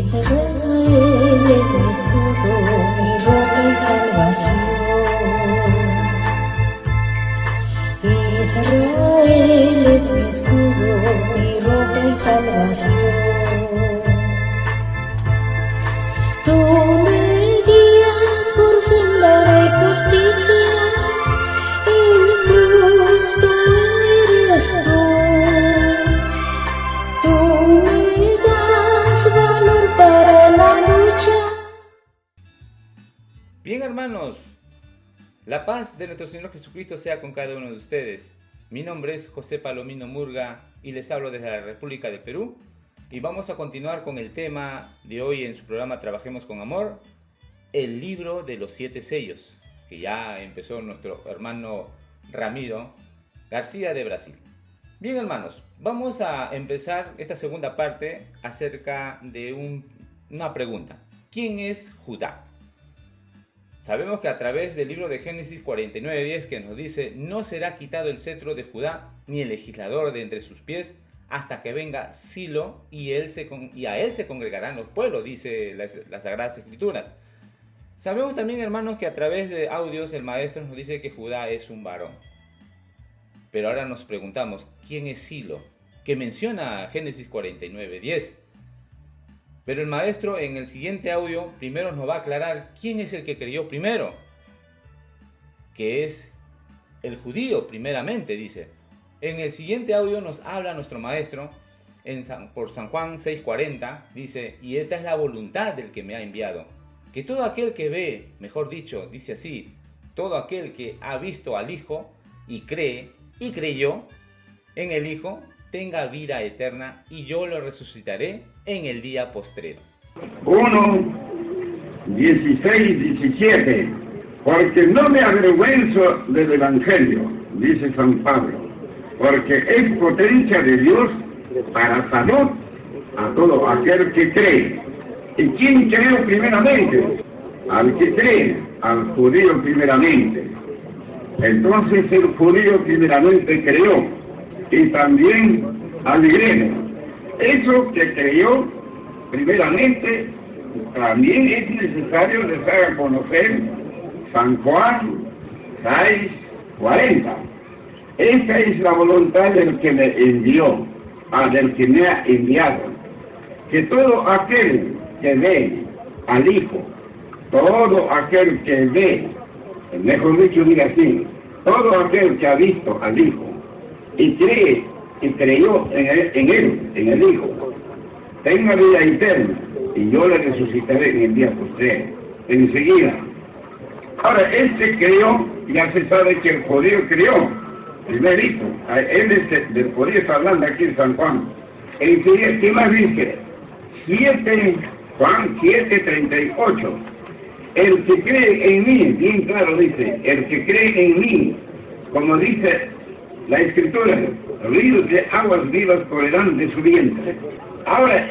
Israel es mi escudo, mi roca y salvación. Israel es mi escudo, mi roca y salvación. Tú me guías por senda de justicia, en justo eres tú. Tú me das valor para la lucha. Bien, hermanos, la paz de nuestro Señor Jesucristo sea con cada uno de ustedes. Mi nombre es José Palomino Murga y les hablo desde la República de Perú. Y vamos a continuar con el tema de hoy en su programa Trabajemos con Amor, el libro de los 7 sellos, que ya empezó nuestro hermano Ramiro García de Brasil. Bien, hermanos, vamos a empezar esta segunda parte acerca de una pregunta. ¿Quién es Judá? Sabemos que a través del libro de Génesis 49:10 que nos dice: no será quitado el cetro de Judá, ni el legislador de entre sus pies, hasta que venga Silo, y a él se congregarán los pueblos, dice las Sagradas Escrituras. Sabemos también, hermanos, que a través de audios el maestro nos dice que Judá es un varón. Pero ahora nos preguntamos, ¿quién es Silo? Que menciona Génesis 49:10. Pero el maestro en el siguiente audio primero nos va a aclarar quién es el que creyó primero, que es el judío primeramente, dice. En el siguiente audio nos habla nuestro maestro por San Juan 6:40, dice: y esta es la voluntad del que me ha enviado, que todo aquel que ve, mejor dicho, dice así, todo aquel que ha visto al Hijo y cree y creyó en el Hijo, tenga vida eterna, y yo lo resucitaré en el día postrero. 1:16-17. Porque no me avergüenzo del Evangelio, dice San Pablo, porque es potencia de Dios para salud a todo aquel que cree. ¿Y quién creó primeramente? Al que cree, al judío primeramente. Entonces el judío primeramente creó, y también al griego. Eso que creyó primeramente también es necesario les haga conocer San Juan 6:40. Esa es la voluntad del que me envió, del que me ha enviado, que todo aquel que ve al Hijo, todo aquel que ve, mejor dicho, diga así, todo aquel que ha visto al Hijo y cree y creyó en él, en el Hijo, tenga vida eterna, y yo le resucitaré en el día postrero, enseguida. Ahora, este creyó, ya se sabe que el judío creyó, primerito, él es del judío, está hablando aquí en San Juan. Enseguida, ¿qué más dice? Juan 7:38. El que cree en mí, bien claro dice, el que cree en mí, como dice la Escritura, ríos de aguas vivas correrán de su vientre. Ahora,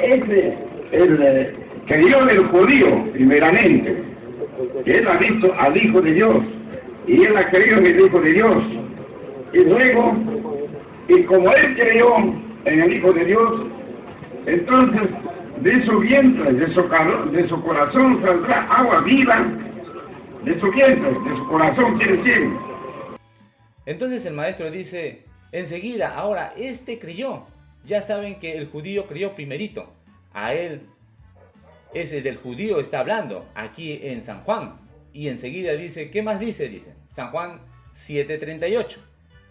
creyó el judío, primeramente, que él ha visto al Hijo de Dios, y él ha creído en el Hijo de Dios. Y luego, y como él creyó en el Hijo de Dios, entonces de su vientre, de su corazón saldrá agua viva, de su vientre, de su corazón, quiere decir. Entonces el maestro dice, enseguida, ahora este creyó. Ya saben que el judío creyó primerito. A él, ese del judío está hablando aquí en San Juan. Y enseguida dice, ¿qué más dice? Dice San Juan 7:38.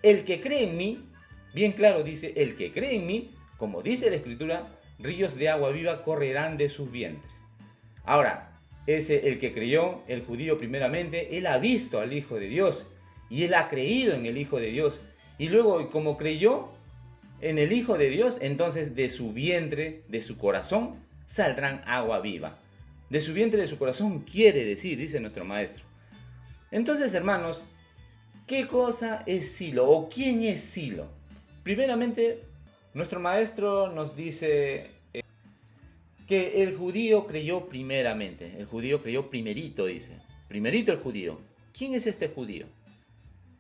El que cree en mí, bien claro dice, el que cree en mí, como dice la Escritura, ríos de agua viva correrán de sus vientres. Ahora, ese el que creyó, el judío primeramente, él ha visto al Hijo de Dios y él ha creído en el Hijo de Dios. Y luego, como creyó, en el Hijo de Dios, entonces de su vientre, de su corazón, saldrán agua viva. De su vientre, de su corazón, quiere decir, dice nuestro maestro. Entonces, hermanos, ¿qué cosa es Silo o quién es Silo? Primeramente, nuestro maestro nos dice que el judío creyó primeramente. El judío creyó primerito, dice. Primerito el judío. ¿Quién es este judío?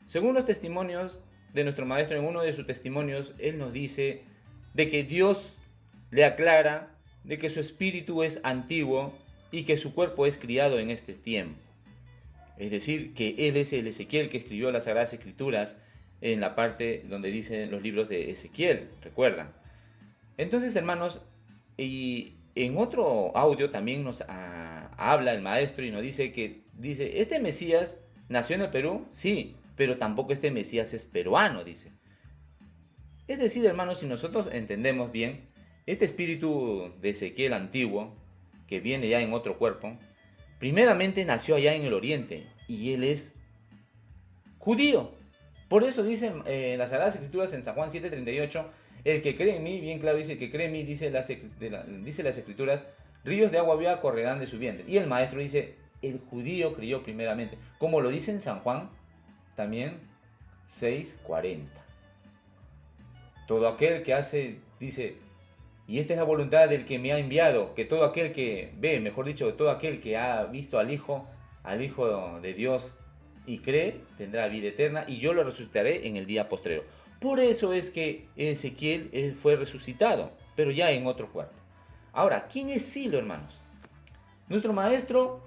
Según los testimonios de nuestro maestro, en uno de sus testimonios, él nos dice de que Dios le aclara de que su espíritu es antiguo y que su cuerpo es criado en este tiempo. Es decir, que él es el Ezequiel que escribió las Sagradas Escrituras en la parte donde dicen los libros de Ezequiel, ¿recuerdan? Entonces, hermanos, y en otro audio también nos habla el maestro y nos dice ¿este Mesías nació en el Perú? Sí, pero tampoco este Mesías es peruano, dice. Es decir, hermanos, si nosotros entendemos bien, este espíritu de Ezequiel antiguo, que viene ya en otro cuerpo, primeramente nació allá en el oriente y él es judío. Por eso dicen las Sagradas Escrituras en San Juan 7:38, el que cree en mí, bien claro dice, el que cree en mí, dice las Escrituras, ríos de agua viva correrán de su vientre. Y el maestro dice, el judío creyó primeramente, como lo dice en San Juan también 6:40. Todo aquel que hace, dice, y esta es la voluntad del que me ha enviado, que todo aquel que ve, mejor dicho, todo aquel que ha visto al Hijo de Dios y cree, tendrá vida eterna, y yo lo resucitaré en el día postrero. Por eso es que Ezequiel fue resucitado, pero ya en otro cuerpo. Ahora, ¿quién es Silo, hermanos? Nuestro maestro,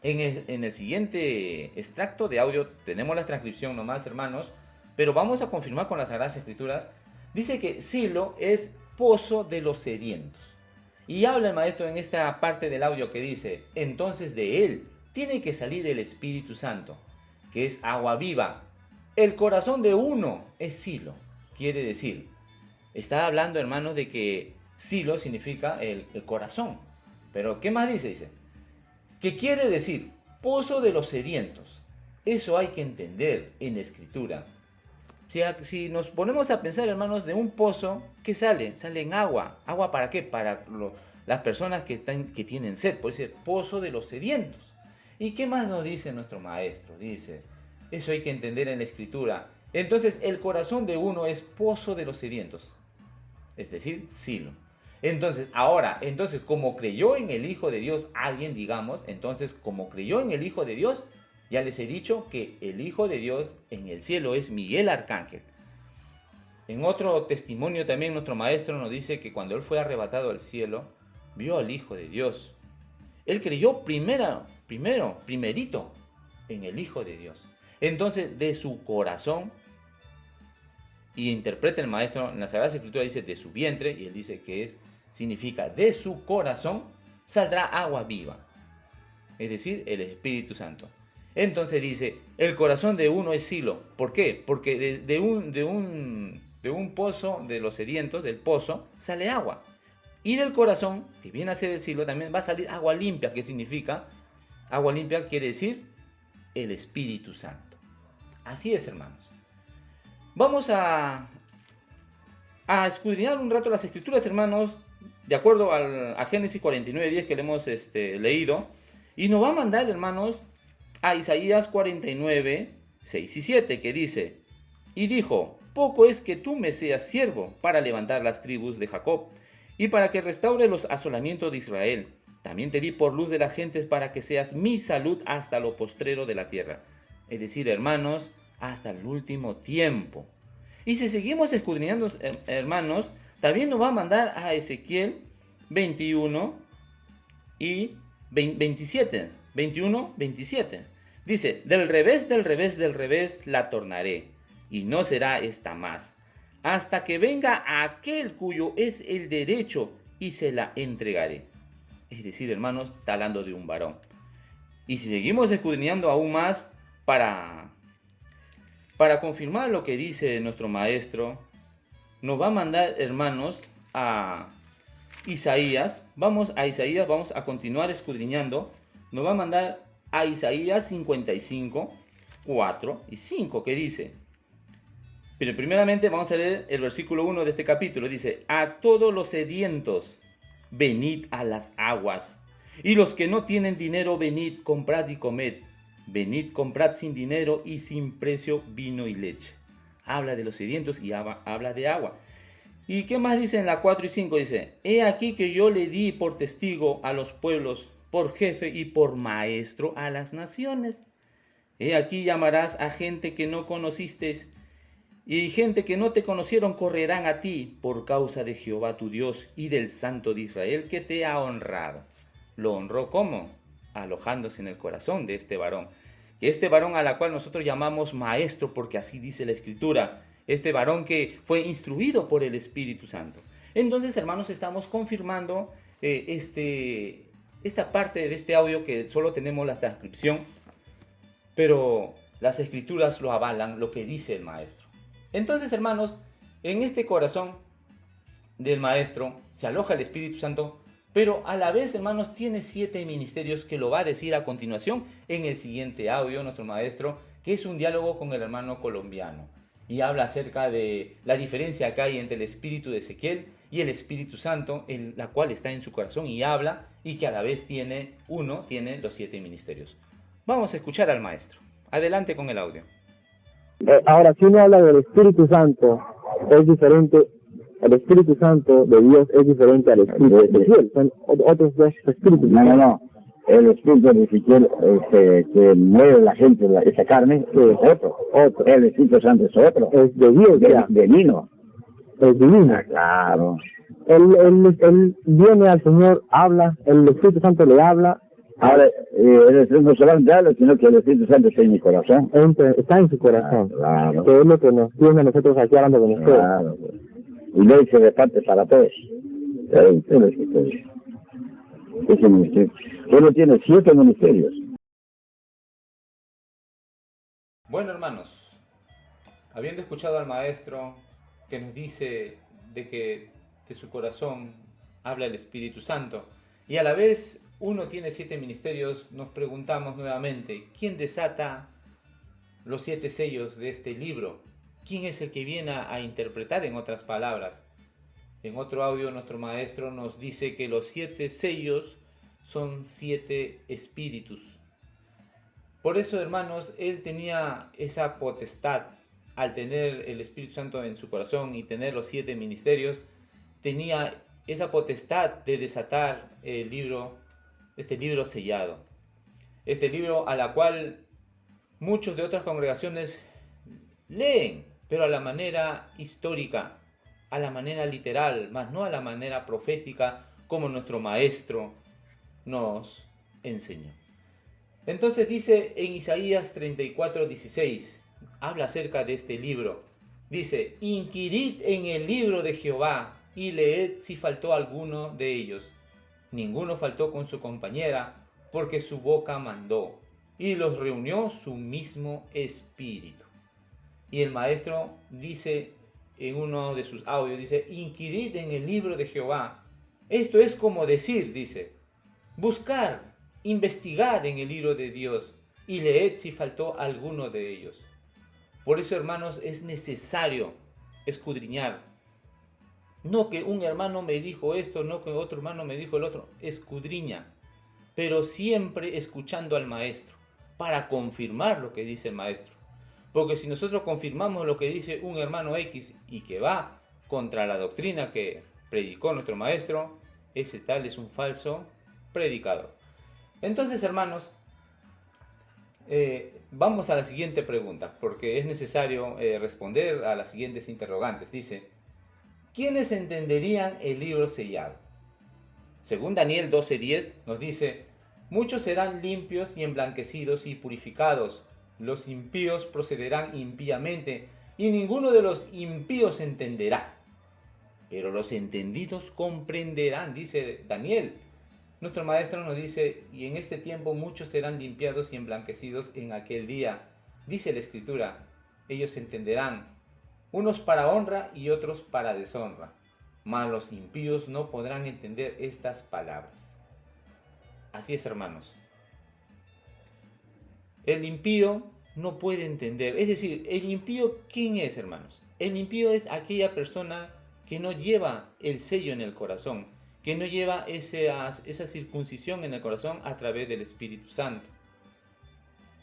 en el siguiente extracto de audio, tenemos la transcripción nomás, hermanos, pero vamos a confirmar con las Sagradas Escrituras. Dice que Silo es pozo de los sedientos. Y habla el maestro en esta parte del audio que dice, entonces de él tiene que salir el Espíritu Santo, que es agua viva. El corazón de uno es Silo, quiere decir. Está hablando, hermanos, de que Silo significa el corazón. Pero, ¿qué más dice? Dice, que quiere decir pozo de los sedientos. Eso hay que entender en la Escritura. Si nos ponemos a pensar, hermanos, de un pozo, ¿qué sale? Sale en agua. ¿Agua para qué? Para las personas que tienen sed. Por eso, pozo de los sedientos. ¿Y qué más nos dice nuestro maestro? Dice, eso hay que entender en la Escritura. Entonces, el corazón de uno es pozo de los sedientos. Es decir, Silo. Entonces, como creyó en el Hijo de Dios alguien, digamos, entonces, como creyó en el Hijo de Dios, ya les he dicho que el Hijo de Dios en el cielo es Miguel Arcángel. En otro testimonio también nuestro maestro nos dice que cuando él fue arrebatado al cielo, vio al Hijo de Dios. Él creyó primerito en el Hijo de Dios. Entonces, de su corazón, y interpreta el maestro en la Sagrada Escritura, dice de su vientre, y él dice que significa de su corazón, saldrá agua viva. Es decir, el Espíritu Santo. Entonces dice, el corazón de uno es Silo. ¿Por qué? Porque de un pozo, de los sedientos, del pozo, sale agua. Y del corazón, que viene a ser el Silo, también va a salir agua limpia. ¿Qué significa? Agua limpia quiere decir el Espíritu Santo. Así es, hermanos. Vamos a escudriñar un rato las Escrituras, hermanos, de acuerdo a Génesis 49:10 que le hemos leído. Y nos va a mandar, hermanos, a Isaías 49:6-7, que dice, y dijo, poco es que tú me seas siervo para levantar las tribus de Jacob, y para que restaure los asolamientos de Israel. También te di por luz de las gentes para que seas mi salud hasta lo postrero de la tierra. Es decir, hermanos, hasta el último tiempo. Y si seguimos escudriñando, hermanos, también nos va a mandar a Ezequiel 21 y 27. 21, 27. Dice, del revés la tornaré, y no será esta más, hasta que venga aquel cuyo es el derecho, y se la entregaré. Es decir, hermanos, está hablando de un varón. Y si seguimos escudriñando aún más para confirmar lo que dice nuestro maestro, nos va a mandar, hermanos, a Isaías. Vamos a continuar escudriñando. Nos va a mandar a Isaías 55, 4 y 5, que dice, Pero primeramente vamos a leer el versículo 1 de este capítulo. Dice, a todos los sedientos, venid a las aguas. Y los que no tienen dinero, venid, comprad y comed. Venid, comprad sin dinero y sin precio vino y leche. Habla de los sedientos y habla de agua. ¿Y qué más dice en la 4 y 5? Dice, he aquí que yo le di por testigo a los pueblos, por jefe y por maestro a las naciones. He aquí llamarás a gente que no conociste, y gente que no te conocieron correrán a ti por causa de Jehová tu Dios y del Santo de Israel que te ha honrado. ¿Lo honró cómo? Alojándose en el corazón de este varón. Este varón a la cual nosotros llamamos maestro, porque así dice la Escritura. Este varón que fue instruido por el Espíritu Santo. Entonces, hermanos, estamos confirmando esta parte de este audio que solo tenemos la transcripción, pero las Escrituras lo avalan, lo que dice el maestro. Entonces, hermanos, en este corazón del maestro se aloja el Espíritu Santo, pero a la vez, hermanos, tiene 7 ministerios que lo va a decir a continuación en el siguiente audio, nuestro maestro, que es un diálogo con el hermano colombiano. Y habla acerca de la diferencia que hay entre el espíritu de Ezequiel y el Espíritu Santo, la cual está en su corazón y habla, y que a la vez tiene los 7 ministerios. Vamos a escuchar al maestro. Adelante con el audio. Ahora, si uno habla del Espíritu Santo, es diferente. El Espíritu Santo de Dios es diferente al Espíritu de Ezequiel. Son otros dos espíritus. No. El espíritu de Ezequiel que mueve la gente, esa carne, es otro. El Espíritu Santo es otro. Es de Dios, divino. Es divino. Claro. Él viene al Señor, habla, el Espíritu Santo le habla. Ahora, el Espíritu no solamente habla, sino que el Espíritu Santo está en mi corazón. Está en su corazón. Claro. Que es lo que nos tiene a nosotros aquí hablando con ustedes. Claro. Y ley se reparte para todos. Ese ministerio. Solo tiene 7 ministerios. Bueno, hermanos, habiendo escuchado al maestro que nos dice de que de su corazón habla el Espíritu Santo, y a la vez uno tiene 7 ministerios, nos preguntamos nuevamente, ¿quién desata los 7 sellos de este libro? ¿Quién es el que viene a interpretar, en otras palabras? En otro audio nuestro maestro nos dice que los 7 sellos son 7 espíritus. Por eso, hermanos, él tenía esa potestad, al tener el Espíritu Santo en su corazón y tener los 7 ministerios, tenía esa potestad de desatar el libro, este libro sellado. Este libro a la cual muchos de otras congregaciones leen, pero a la manera histórica, a la manera literal, más no a la manera profética como nuestro maestro nos enseñó. Entonces dice en Isaías 34:16, habla acerca de este libro. Dice, inquirid en el libro de Jehová y leed si faltó alguno de ellos. Ninguno faltó con su compañera, porque su boca mandó, y los reunió su mismo espíritu. Y el maestro dice en uno de sus audios, dice, inquirid en el libro de Jehová. Esto es como decir, dice, buscar, investigar en el libro de Dios y leed si faltó alguno de ellos. Por eso, hermanos, es necesario escudriñar. No que un hermano me dijo esto, no que otro hermano me dijo el otro. Escudriña, pero siempre escuchando al maestro para confirmar lo que dice el maestro. Porque si nosotros confirmamos lo que dice un hermano X y que va contra la doctrina que predicó nuestro maestro, ese tal es un falso predicador. Entonces, hermanos, vamos a la siguiente pregunta, porque es necesario responder a las siguientes interrogantes. Dice, ¿quiénes entenderían el libro sellado? Según Daniel 12:10 nos dice, muchos serán limpios y emblanquecidos y purificados. Los impíos procederán impíamente, y ninguno de los impíos entenderá. Pero los entendidos comprenderán, dice Daniel. Nuestro maestro nos dice, y en este tiempo muchos serán limpiados y emblanquecidos en aquel día. Dice la Escritura, ellos entenderán, unos para honra y otros para deshonra. Mas los impíos no podrán entender estas palabras. Así es, hermanos. El impío no puede entender. Es decir, el impío, ¿quién es, hermanos? El impío es aquella persona que no lleva el sello en el corazón, que no lleva esa circuncisión en el corazón a través del Espíritu Santo.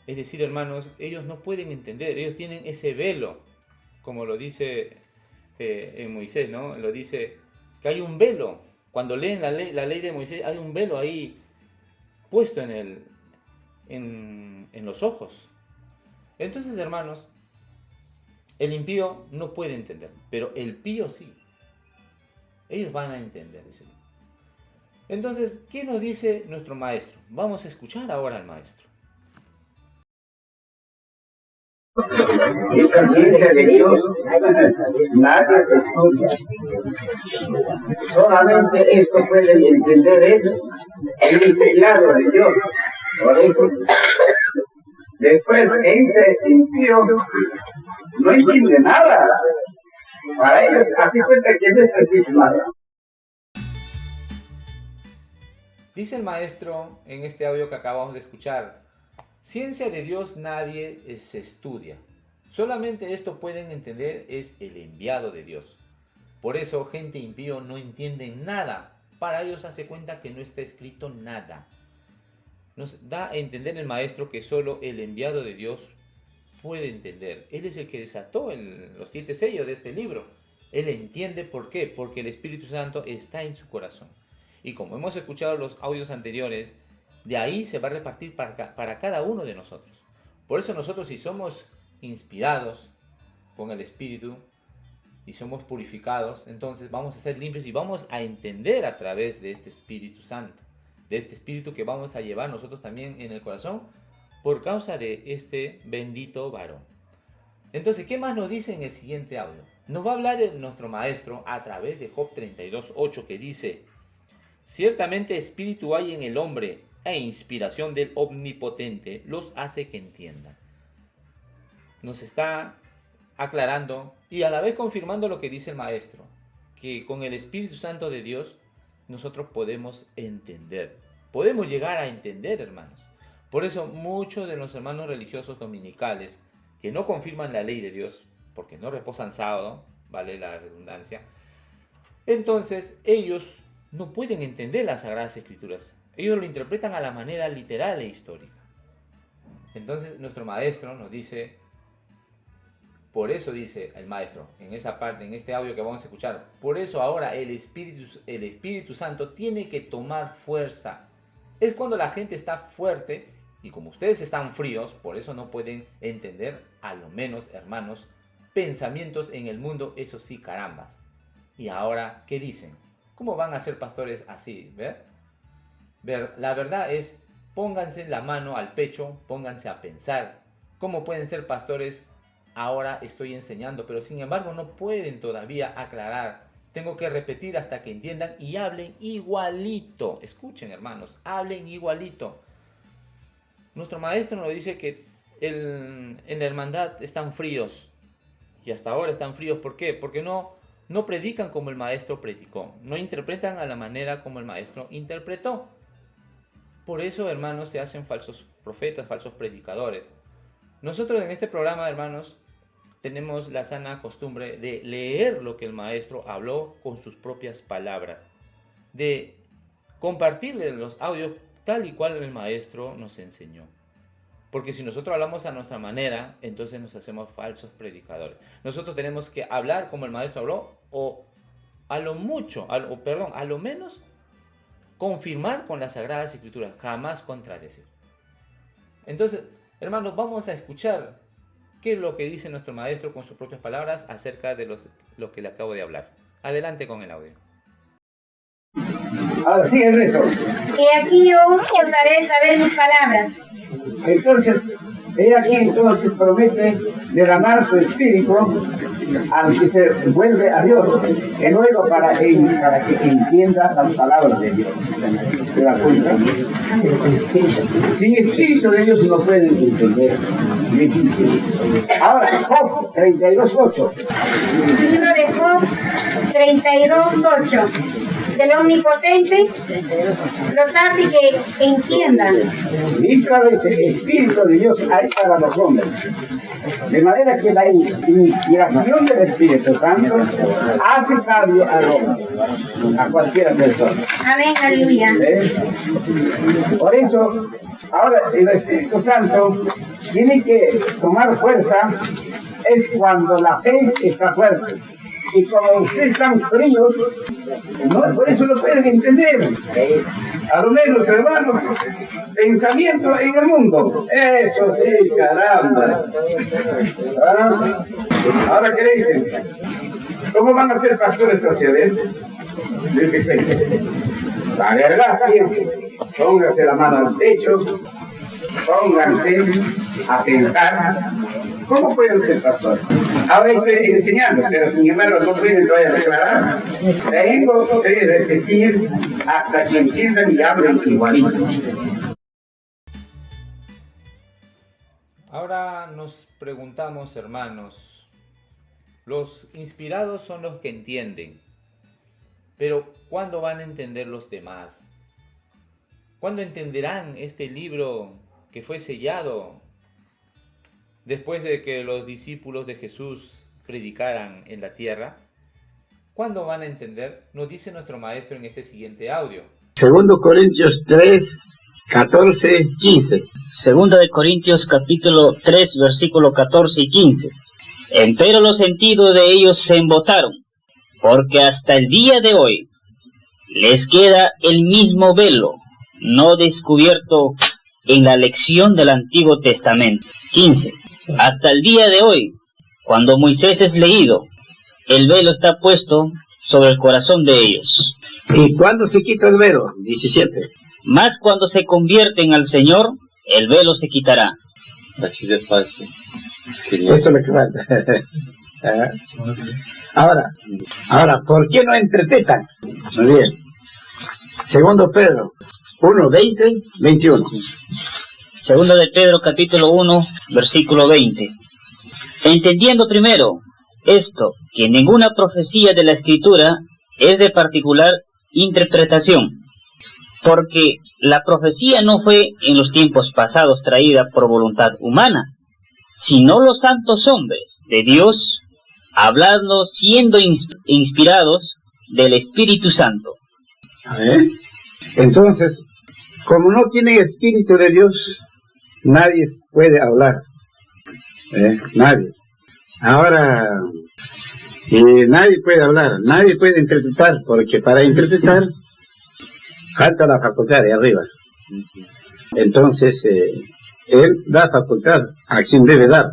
Es decir, hermanos, ellos no pueden entender, ellos tienen ese velo, como lo dice en Moisés, ¿no? Lo dice que hay un velo. Cuando leen la ley de Moisés, hay un velo ahí puesto en los ojos. Entonces, hermanos, el impío no puede entender, pero el pío sí. Ellos van a entender ese libro. Entonces, ¿qué nos dice nuestro maestro? Vamos a escuchar ahora al maestro. Esta ciencia de Dios, nadie se estudia. Solamente esto pueden entender es el enviado de Dios. Por eso, después este impío no entiende nada. Para ellos, así cuenta que no existe nada. Dice el maestro en este audio que acabamos de escuchar: ciencia de Dios nadie se estudia. Solamente esto pueden entender es el enviado de Dios. Por eso gente impío no entiende nada. Para ellos hace cuenta que no está escrito nada. Nos da a entender el maestro que solo el enviado de Dios puede entender. Él es el que desató los 7 sellos de este libro. Él entiende por qué. Porque el Espíritu Santo está en su corazón. Y como hemos escuchado los audios anteriores, de ahí se va a repartir para cada uno de nosotros. Por eso nosotros, si somos inspirados con el Espíritu y somos purificados, entonces vamos a ser limpios y vamos a entender a través de este Espíritu Santo, de este Espíritu que vamos a llevar nosotros también en el corazón por causa de este bendito varón. Entonces, ¿qué más nos dice en el siguiente audio? Nos va a hablar nuestro maestro a través de Job 32:8, que dice: ciertamente espíritu hay en el hombre, e inspiración del Omnipotente los hace que entiendan. Nos está aclarando y a la vez confirmando lo que dice el maestro, que con el Espíritu Santo de Dios nosotros podemos entender, podemos llegar a entender, hermanos. Por eso muchos de los hermanos religiosos dominicales que no confirman la ley de Dios, porque no reposan sábado, vale la redundancia, entonces ellos no pueden entender las Sagradas Escrituras. Ellos lo interpretan a la manera literal e histórica. Entonces nuestro maestro nos dice, por eso dice el maestro, en esa parte, en este audio que vamos a escuchar, por eso ahora el Espíritu Santo tiene que tomar fuerza. Es cuando la gente está fuerte y como ustedes están fríos, por eso no pueden entender, a lo menos, hermanos, pensamientos en el mundo, eso sí, carambas. Y ahora, ¿qué dicen? ¿Cómo van a ser pastores así? La verdad es, pónganse la mano al pecho, pónganse a pensar. ¿Cómo pueden ser pastores? Ahora estoy enseñando, pero sin embargo no pueden todavía aclarar. Tengo que repetir hasta que entiendan y hablen igualito. Escuchen, hermanos, hablen igualito. Nuestro maestro nos dice que en la hermandad están fríos. Y hasta ahora están fríos. ¿Por qué? Porque no predican como el maestro predicó. No interpretan a la manera como el maestro interpretó. Por eso, hermanos, se hacen falsos profetas, falsos predicadores. Nosotros en este programa, hermanos, tenemos la sana costumbre de leer lo que el maestro habló con sus propias palabras. De compartirle los audios tal y cual el maestro nos enseñó. Porque si nosotros hablamos a nuestra manera, entonces nos hacemos falsos predicadores. Nosotros tenemos que hablar como el maestro habló, o a lo menos confirmar con las Sagradas Escrituras, jamás contradecir. Entonces, hermanos, vamos a escuchar qué es lo que dice nuestro maestro con sus propias palabras acerca de lo que le acabo de hablar. Adelante con el audio. Así es eso. Y aquí yo os haré saber mis palabras. Entonces, ella aquí entonces promete derramar su espíritu al que se vuelve a Dios, y luego para que entienda las palabras de Dios. ¿Se da cuenta? Sin espíritu de Dios no pueden entender. Ahora, Job 32:8. Libro de Job 32:8. Del Omnipotente los hace que entiendan. Y otra vez el Espíritu de Dios hay para los hombres. De manera que la inspiración del Espíritu Santo hace sabio a cualquier persona. Amén, aleluya. Por eso, ahora el Espíritu Santo tiene que tomar fuerza es cuando la fe está fuerte. Y como ustedes están fríos, no, por eso no pueden entender. A lo menos, hermanos, pensamiento en el mundo. Eso sí, caramba. ¿Ah? Ahora, ¿qué le dicen? ¿Cómo van a ser pastores sociales? Dice, la verdad, fíjense, pónganse la mano al pecho, pónganse a pensar. ¿Cómo pueden ser pastores? Ahora estoy enseñando, pero sin embargo no pueden todavía declarar. Tengo que repetir hasta que entiendan y hablen igualito. Ahora nos preguntamos, hermanos, los inspirados son los que entienden, pero ¿cuándo van a entender los demás? ¿Cuándo entenderán este libro que fue sellado después de que los discípulos de Jesús predicaran en la tierra? ¿Cuándo van a entender? Nos dice nuestro maestro en este siguiente audio. Segundo Corintios 3, 14, 15. Segunda de Corintios capítulo 3, versículo 14 y 15. Empero los sentidos de ellos se embotaron, porque hasta el día de hoy les queda el mismo velo, no descubierto en la lección del Antiguo Testamento. 15. Hasta el día de hoy, cuando Moisés es leído, el velo está puesto sobre el corazón de ellos. ¿Y cuándo se quita el velo? 17. Mas cuando se convierten al Señor, el velo se quitará. Así de fácil. Eso es lo que falta. Ahora, ¿por qué no interpretan? Muy bien. Segundo Pedro 1, 20, 21. Segundo de Pedro capítulo 1, versículo 20. Entendiendo primero esto, que ninguna profecía de la Escritura es de particular interpretación, porque la profecía no fue en los tiempos pasados traída por voluntad humana, sino los santos hombres de Dios, hablando siendo inspirados del Espíritu Santo. Entonces, como no tienen Espíritu de Dios, nadie puede hablar. Nadie. Ahora, nadie puede hablar, nadie puede interpretar, porque para interpretar falta la facultad de arriba. Entonces, Él da facultad a quien debe dar.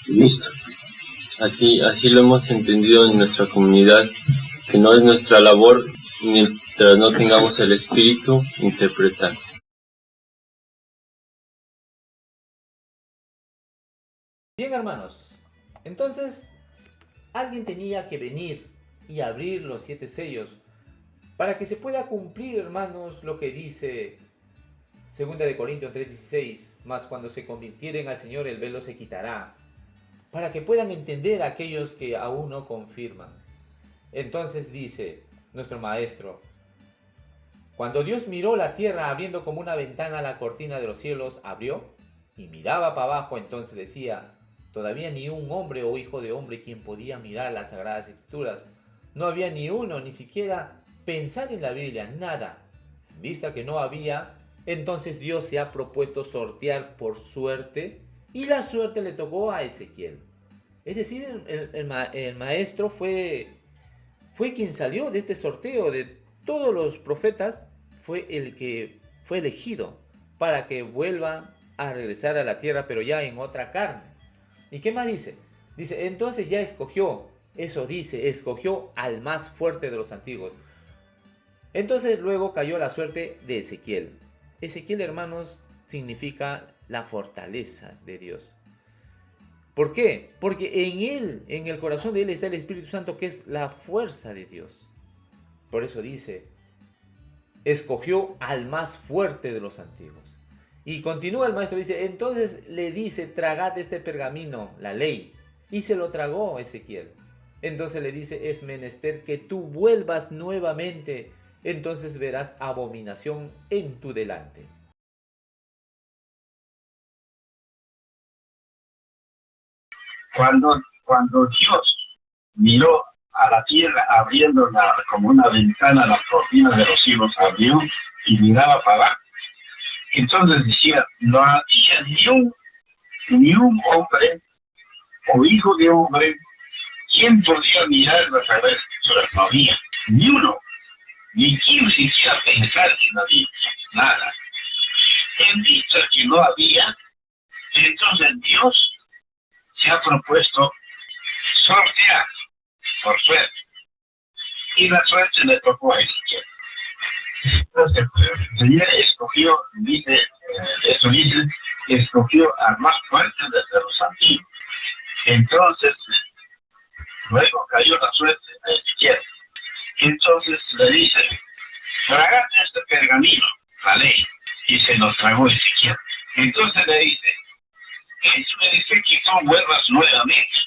Listo. Así lo hemos entendido en nuestra comunidad, que no es nuestra labor, mientras no tengamos el Espíritu, interpretar. Bien, hermanos, entonces alguien tenía que venir y abrir los 7 sellos para que se pueda cumplir, hermanos, lo que dice 2 de Corintios 3:16, mas cuando se convirtieren al Señor el velo se quitará, para que puedan entender a aquellos que aún no confirman. Entonces dice nuestro maestro, cuando Dios miró la tierra abriendo como una ventana la cortina de los cielos, abrió y miraba para abajo, entonces decía, todavía ni un hombre o hijo de hombre quien podía mirar las Sagradas Escrituras. No había ni uno, ni siquiera pensar en la Biblia, nada. En vista que no había, entonces Dios se ha propuesto sortear por suerte, y la suerte le tocó a Ezequiel. Es decir, el maestro fue quien salió de este sorteo de todos los profetas, fue el que fue elegido para que vuelva a regresar a la tierra, pero ya en otra carne. ¿Y qué más dice? Dice, entonces ya escogió, eso dice, escogió al más fuerte de los antiguos. Entonces luego cayó la suerte de Ezequiel. Ezequiel, hermanos, significa la fortaleza de Dios. ¿Por qué? Porque en él, en el corazón de él está el Espíritu Santo, que es la fuerza de Dios. Por eso dice, escogió al más fuerte de los antiguos. Y continúa el maestro, dice, entonces le dice, tragad este pergamino, la ley. Y se lo tragó Ezequiel. Entonces le dice, es menester que tú vuelvas nuevamente, entonces verás abominación en tu delante. Cuando Dios miró a la tierra abriendo como una ventana, la cortina de los cielos abrió y miraba para abajo. Entonces decía, no había ni un hombre o hijo de hombre quien podía mirar las Sagradas Escrituras. No había ni uno, ni quien siquiera pensar que no había nada. En vista que no había, entonces Dios se ha propuesto sortear por suerte. Y la suerte le tocó a Ezequiel. Entonces, el Señor escogió, escogió al más fuerte desde los antiguos. Entonces, luego cayó la suerte a Ezequiel. Entonces le dice, tragad este pergamino, la ley, y se lo tragó Ezequiel. Entonces le dice, eso me dice que tú vuelvas nuevamente,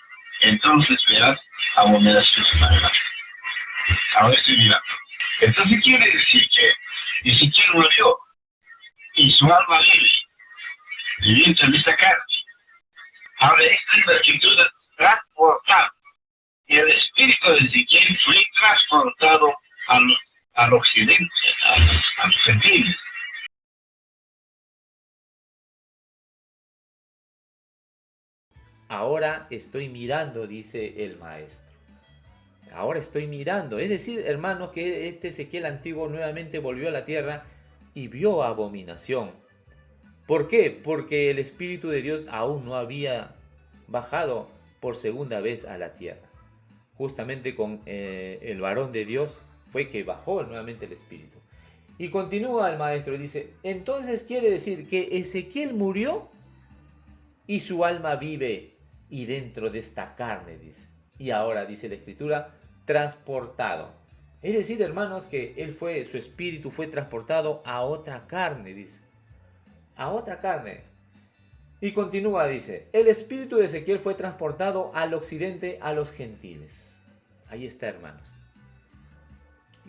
entonces verás abominaciones para la. Ahora sí, mira. Entonces quiere decir que Ezequiel murió y su alma vive, viviendo en esta carne. Ahora esta es la escritura transportada. Y el espíritu de Ezequiel fue transportado al occidente, a los gentiles. Ahora estoy mirando, dice el maestro. Ahora estoy mirando. Es decir, hermanos, que este Ezequiel antiguo nuevamente volvió a la tierra y vio abominación. ¿Por qué? Porque el Espíritu de Dios aún no había bajado por segunda vez a la tierra. Justamente con el varón de Dios fue que bajó nuevamente el Espíritu. Y continúa el maestro y dice, entonces quiere decir que Ezequiel murió y su alma vive y dentro de esta carne, dice. Y ahora, dice la Escritura, transportado. Es decir, hermanos, que su espíritu fue transportado a otra carne, dice. A otra carne. Y continúa, dice, el espíritu de Ezequiel fue transportado al occidente, a los gentiles. Ahí está, hermanos.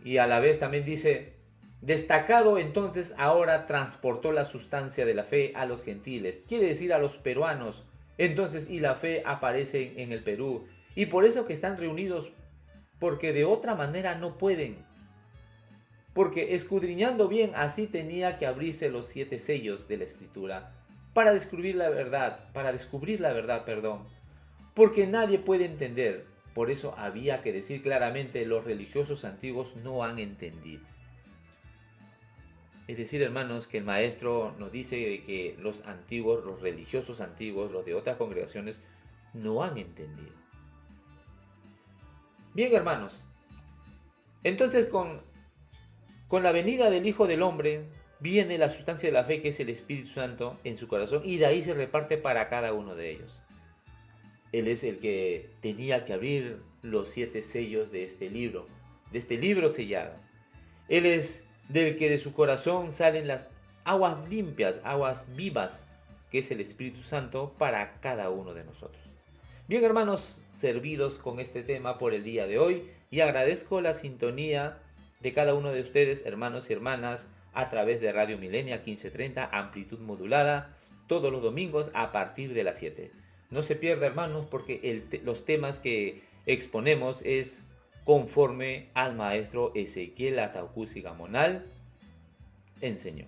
Y a la vez también dice, destacado entonces ahora transportó la sustancia de la fe a los gentiles. Quiere decir a los peruanos. Entonces, y la fe aparece en el Perú. Y por eso que están reunidos, porque de otra manera no pueden. Porque escudriñando bien, así tenía que abrirse los 7 sellos de la Escritura para descubrir la verdad, porque nadie puede entender. Por eso había que decir claramente, los religiosos antiguos no han entendido. Es decir, hermanos, que el maestro nos dice que los antiguos, los religiosos antiguos, los de otras congregaciones, no han entendido. Bien, hermanos, entonces con la venida del Hijo del Hombre viene la sustancia de la fe, que es el Espíritu Santo en su corazón, y de ahí se reparte para cada uno de ellos. Él es el que tenía que abrir los 7 sellos de este libro sellado. Él es del que de su corazón salen las aguas limpias, aguas vivas, que es el Espíritu Santo para cada uno de nosotros. Bien, hermanos, servidos con este tema por el día de hoy, y agradezco la sintonía de cada uno de ustedes, hermanos y hermanas, a través de Radio Milenia 1530, amplitud modulada, todos los domingos a partir de las 7. No se pierda, hermanos, porque los temas que exponemos es conforme al maestro Ezequiel Ataucusi Gamonal enseñó.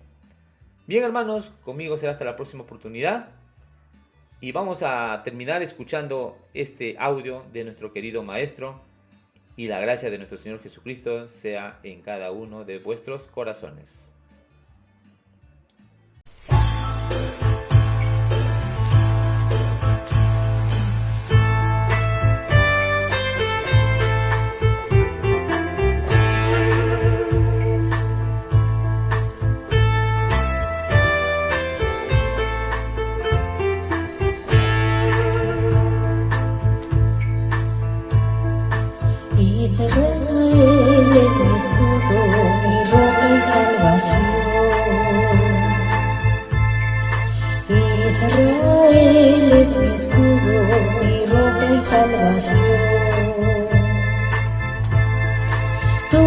Bien, hermanos, conmigo será hasta la próxima oportunidad. Y vamos a terminar escuchando este audio de nuestro querido maestro. Y la gracia de nuestro Señor Jesucristo sea en cada uno de vuestros corazones. Israel es mi escudo, mi roca y salvación. Israel es mi escudo, mi roca y salvación. Tú